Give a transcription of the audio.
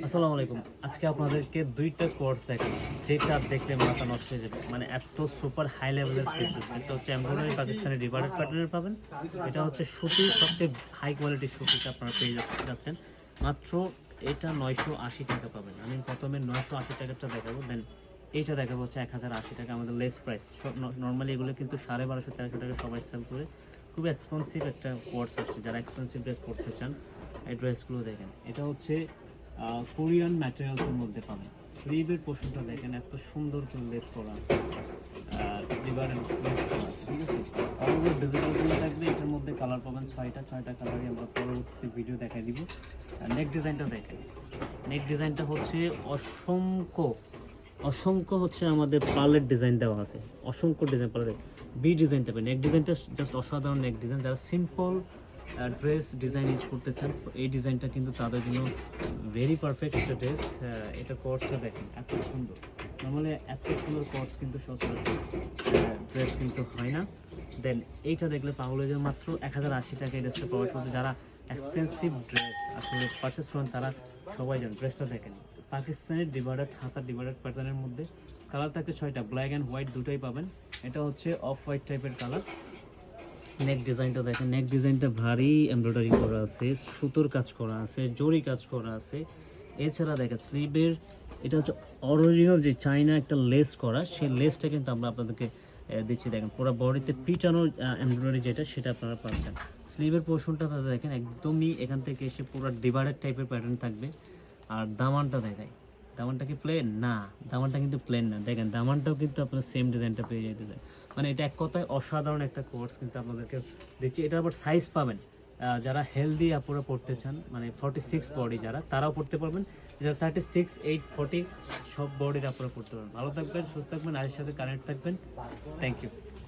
আসসালামু আলাইকুম। আজকে আপনাদেরকে ২ টা কোর্স দেখাবো, যেটা দেখলে মাথা নষ্ট হয়ে যাবে। মানে এত সুপার হাই লেভেলের ফিট দিচ্ছে। এটা হচ্ছে এমব্রয়ডারি পাকিস্তানি রিবারেড প্যাটার্নের পাবেন। এটা হচ্ছে সুতির সবচেয়ে হাই কোয়ালিটির সুতিটা আপনারা পেয়ে যাচ্ছেন। মাত্র এটা ৯৮০ টাকা পাবেন। আমি প্রথমে ৯৮০ টাকাটা দেখাবো, দেন এইটা দেখাবো হচ্ছে ১০৮০ টাকা আমাদের লেস প্রাইস। নর্মালি এগুলো কিন্তু ১২৫০-১৩০০ টাকা সবাই সেল করে। খুব এক্সপেন্সিভ একটা কোর্স আসছে। যারা এক্সপেন্সিভ ড্রেস পড়তে চান এই ড্রেসগুলো দেখেন। এটা হচ্ছে কোরিয়ান ম্যাটেরিয়ালসের মধ্যে পাবেন। স্লিভের পোর্শনটা দেখেন, এত সুন্দর করে লেস করা আছে, রিবারের লেস করা আছে, ঠিক আছে। অল ডিজিটাল প্রিন্ট থাকবে। এটার মধ্যে কালার পাবেন ৬টা কালারই আমরা পরবর্তী ভিডিও দেখাই দিব। নেক ডিজাইনটা দেখেন। নেক ডিজাইনটা হচ্ছে অসংখ্য হচ্ছে আমাদের পার্লের ডিজাইন দেওয়া আছে, অসংখ্য ডিজাইন পার্লের বি ডিজাইন দেবেন। নেক ডিজাইনটা জাস্ট অসাধারণ নেক ডিজাইন। যারা সিম্পল ড্রেস ডিজাইন ইউজ করতে চান এই ডিজাইনটা কিন্তু তাদের জন্য ভেরি পারফেক্ট একটা ড্রেস। এটা কোর্সটা দেখেন, এত সুন্দর। নর্মালি এত সুন্দর কোর্স কিন্তু সচরাচর ড্রেস কিন্তু হয় না। দেন এইটা দেখলে পাগল হয়ে যাবে। মাত্র ১০৮০ টাকা এই ড্রেসটা প্রোভাইড করতে। যারা এক্সপেন্সিভ ড্রেস আসলে পারচেস করেন তারা সবাই জানেন। ড্রেসটা দেখেন, পাকিস্তানের ডিভাইডার হাতা ডিভাইডার প্যাটার্নের মধ্যে কালার থাকে ৬টা, ব্ল্যাক অ্যান্ড হোয়াইট দুটোই পাবেন। এটা হচ্ছে অফ হোয়াইট টাইপের কালার। নেক ডিজাইনটা দেখেন, নেক ডিজাইনটা ভারী এমব্রয়ডারি করা আছে, সুতোর কাজ করা আছে, জরি কাজ করা আছে। এছাড়া দেখেন স্লিভের এটা হচ্ছে অরিজিনাল যে চাইনা একটা লেস করা, সেই লেসটা কিন্তু আমরা আপনাদেরকে দিচ্ছি। দেখেন পুরো বডিতে পিটানো এমব্রয়ডারি যেটা সেটা আপনারা পাচ্ছেন। স্লিভের পোর্শনটা দেখেন একদমই এখান থেকে এসে পুরো ডিভাইডার টাইপের প্যাটার্ন থাকবে। আর দামানটা দেখাই, দামানটা কি প্লেন না? দামানটা কিন্তু প্লেন না। দেখেন দামানটাও কিন্তু আপনার সেম ডিজাইনটা পেয়ে যেতে চায়। মানে এটা এক কথায় অসাধারণ একটা কোর্স কিন্তু আপনাদেরকে দিচ্ছি। এটা আবার সাইজ পাবেন, যারা হেলদি আপুরা পড়তে চান, মানে 46 বডি যারা, তারাও পড়তে পারবেন। যারা 36, 8, 40 সব বডির আপুরা পড়তে পারবেন। ভালো থাকবেন, সুস্থ থাকবেন, আয়ের সাথে কানেক্ট থাকবেন। Thank you.